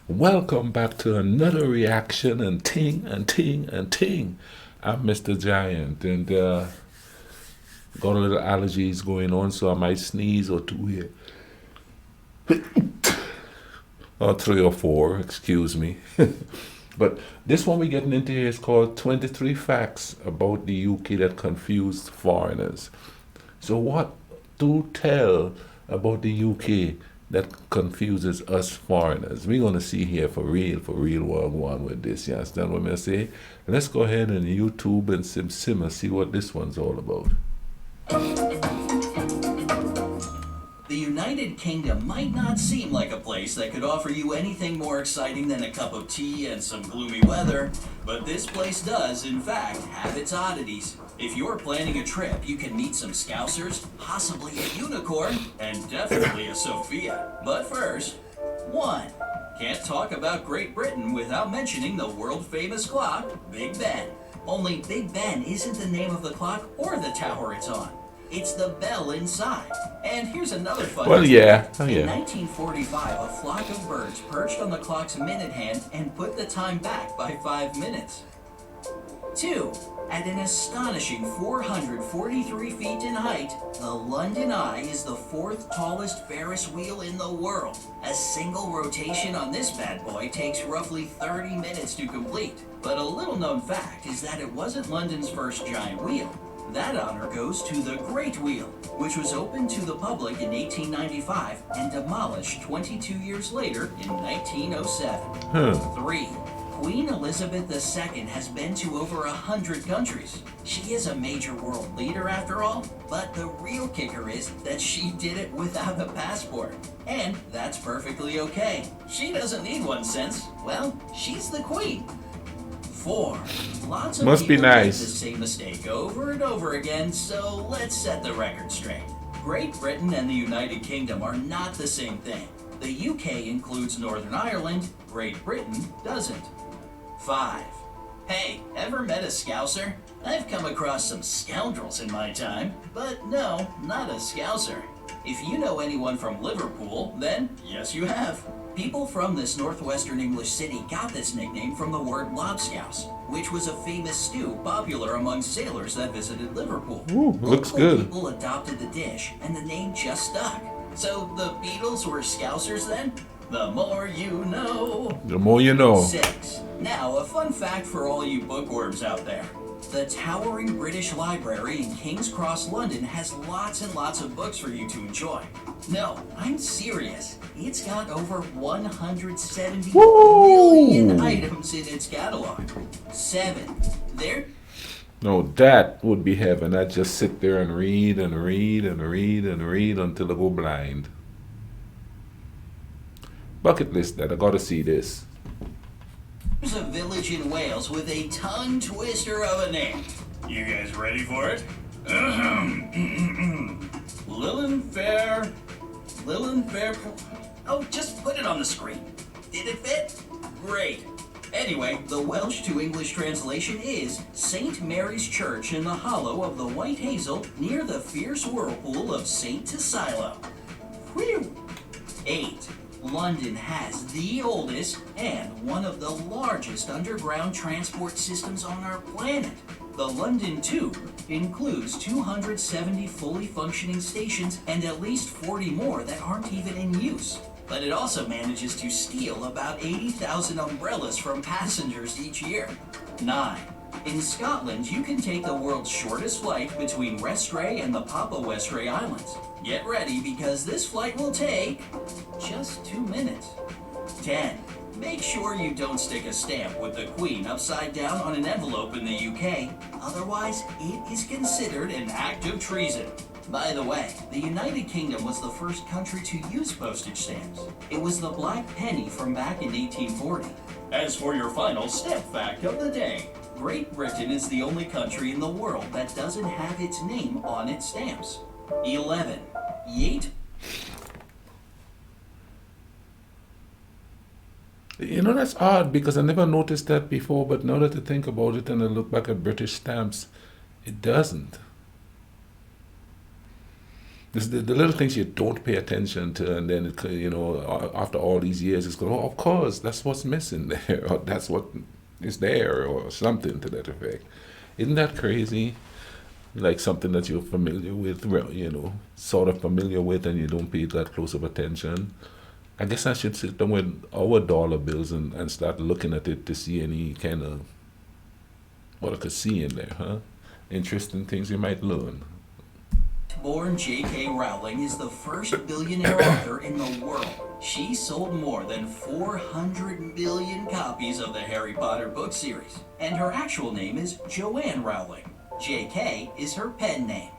Welcome back to another reaction and ting and ting and ting. I'm Mr. Giant and got a little allergies going on, so I might sneeze or two here. Or three or four, excuse me. But this one we're getting into here is called 23 Facts About the UK That Confused Foreigners. So, what to tell about the UK that confuses us foreigners? We're going to see here for real, what I want with this. You understand what I say? Let's go ahead and YouTube and simmer, see what this one's all about. The United Kingdom might not seem like a place that could offer you anything more exciting than a cup of tea and some gloomy weather, but this place does, in fact, have its oddities. If you're planning a trip, you can meet some Scousers, possibly a unicorn, and definitely a Sophia. But first, 1. Can't talk about Great Britain without mentioning the world-famous clock, Big Ben. Only Big Ben isn't the name of the clock or the tower it's on. It's the bell inside. And here's another fun Well, fact. yeah. Oh, In yeah. 1945, a flock of birds perched on the clock's minute hand and put the time back by 5 minutes. 2. At an astonishing 443 feet in height, the London Eye is the 4th tallest Ferris wheel in the world. A single rotation on this bad boy takes roughly 30 minutes to complete. But a little known fact is that it wasn't London's first giant wheel. That honor goes to the Great Wheel, which was opened to the public in 1895 and demolished 22 years later in 1907. 3. Queen Elizabeth II has been to over 100 countries. She is a major world leader after all, but the real kicker is that she did it without a passport. And that's perfectly okay. She doesn't need one since, well, she's the queen. 4. Lots of Must be people make nice. the same mistake over and over again, so let's set the record straight. Great Britain and the United Kingdom are not the same thing. The UK includes Northern Ireland, Great Britain doesn't. 5. Hey, ever met a Scouser? I've come across some scoundrels in my time, but no, not a Scouser. If you know anyone from Liverpool, then yes you have. People from this northwestern English city got this nickname from the word lobscouse, which was a famous stew popular among sailors that visited Liverpool. Ooh, looks Local good. people adopted the dish, and the name just stuck. So the Beatles were Scousers then? The more you know. The more you know. 6. Now, a fun fact for all you bookworms out there. The towering British Library in King's Cross, London has lots and lots of books for you to enjoy. No, I'm serious. It's got over 170 million items in its catalog. 7. There No, that would be heaven. I'd just sit there and read and read and read and read until I go blind. Bucket list that I gotta see this. There's a village in Wales with a tongue twister of a name. You guys ready for it? Lillenfair. Oh, just put it on the screen. Did it fit? Great. Anyway, the Welsh to English translation is St. Mary's Church in the hollow of the White Hazel near the fierce whirlpool of St. Tasilo. Whew. 8. London has the oldest and one of the largest underground transport systems on our planet. The London Tube includes 270 fully functioning stations and at least 40 more that aren't even in use. But it also manages to steal about 80,000 umbrellas from passengers each year. 9. In Scotland, you can take the world's shortest flight between Westray and the Papa Westray Islands. Get ready because this flight will take just 2 minutes. 10. Make sure you don't stick a stamp with the Queen upside down on an envelope in the UK, otherwise it is considered an act of treason. By the way, the United Kingdom was the first country to use postage stamps. It was the black penny from back in 1840. As for your final stamp fact of the day, Great Britain is the only country in the world that doesn't have its name on its stamps. 11. Yeet. You know, that's odd because I never noticed that before, but now that I think about it and I look back at British stamps, it doesn't. It's the little things you don't pay attention to, and then after all these years, it's going. Oh, of course, that's what's missing there, or that's what is there, or something to that effect. Isn't that crazy? Like something that you're familiar with, sort of familiar with, and you don't pay that close of attention. I guess I should sit down with our dollar bills and start looking at it to see any kind of what I could see in there, huh? Interesting things you might learn. Born J.K. Rowling is the first billionaire author in the world. She sold more than 400 million copies of the Harry Potter book series, and her actual name is Joanne Rowling. J.K. is her pen name.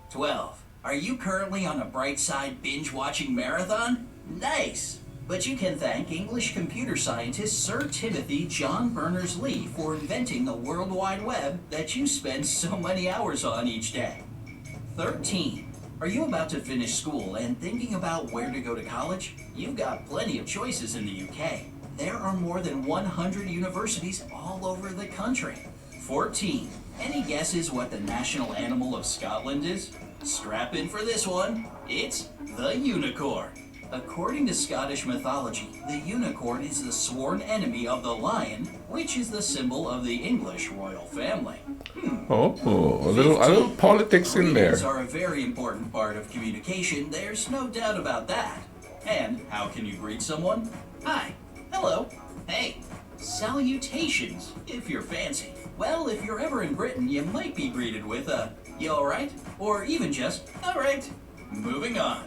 12. Are you currently on a bright side binge-watching marathon? Nice! But you can thank English computer scientist Sir Timothy John Berners-Lee for inventing the World Wide Web that you spend so many hours on each day. 13. Are you about to finish school and thinking about where to go to college? You've got plenty of choices in the UK. There are more than 100 universities all over the country. 14. Any guesses what the national animal of Scotland is? Strap in for this one. It's the unicorn. According to Scottish mythology, the unicorn is the sworn enemy of the lion, which is the symbol of the English royal family. Oh, a little politics in there. Greetings are a very important part of communication, there's no doubt about that. And how can you greet someone? Hi, hello, hey, salutations, if you're fancy. Well, if you're ever in Britain, you might be greeted with a, you alright? Or even just, alright. Moving on.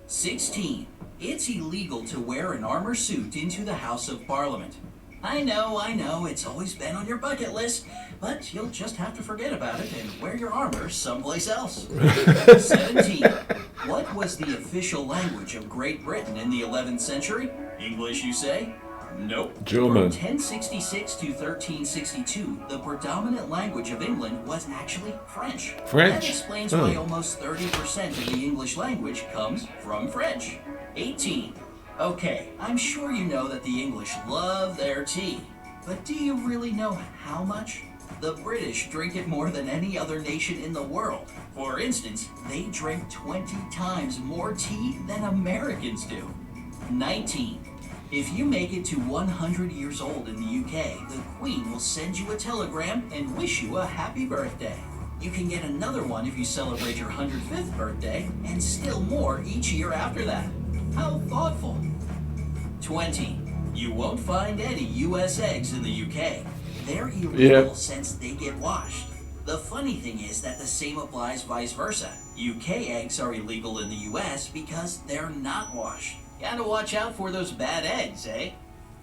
16. It's illegal to wear an armor suit into the House of Parliament. I know, it's always been on your bucket list, but you'll just have to forget about it and wear your armor someplace else. 17. What was the official language of Great Britain in the 11th century? English, you say? Nope. German. From 1066 to 1362, the predominant language of England was actually French. French? That explains why almost 30% of the English language comes from French. 18. Okay, I'm sure you know that the English love their tea. But do you really know how much? The British drink it more than any other nation in the world. For instance, they drink 20 times more tea than Americans do. 19. If you make it to 100 years old in the UK, the Queen will send you a telegram and wish you a happy birthday. You can get another one if you celebrate your 105th birthday, and still more each year after that. How thoughtful. 20. You won't find any US eggs in the UK. They're illegal since they get washed. The funny thing is that the same applies vice versa. UK eggs are illegal in the US because they're not washed. Gotta watch out for those bad eggs, eh?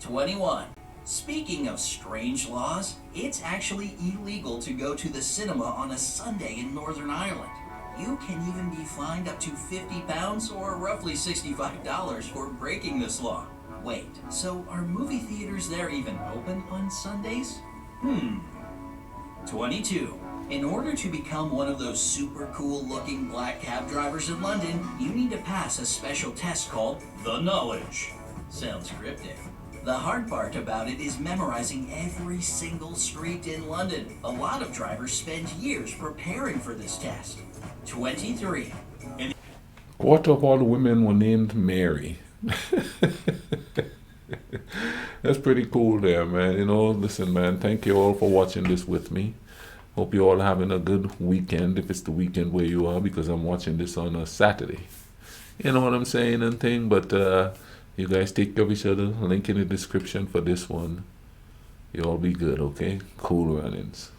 21. Speaking of strange laws, it's actually illegal to go to the cinema on a Sunday in Northern Ireland. You can even be fined up to £50 or roughly $65 for breaking this law. Wait, so are movie theaters there even open on Sundays? 22. In order to become one of those super cool looking black cab drivers in London, you need to pass a special test called the Knowledge. Sounds cryptic. The hard part about it is memorizing every single street in London. A lot of drivers spend years preparing for this test. 23. Quarter of all the women were named Mary. That's pretty cool there, man. Listen, man, thank you all for watching this with me. Hope you're all having a good weekend, if it's the weekend where you are, because I'm watching this on a Saturday. You know what I'm saying and thing, but you guys take care of each other. Link in the description for this one. You all be good, okay? Cool runnings.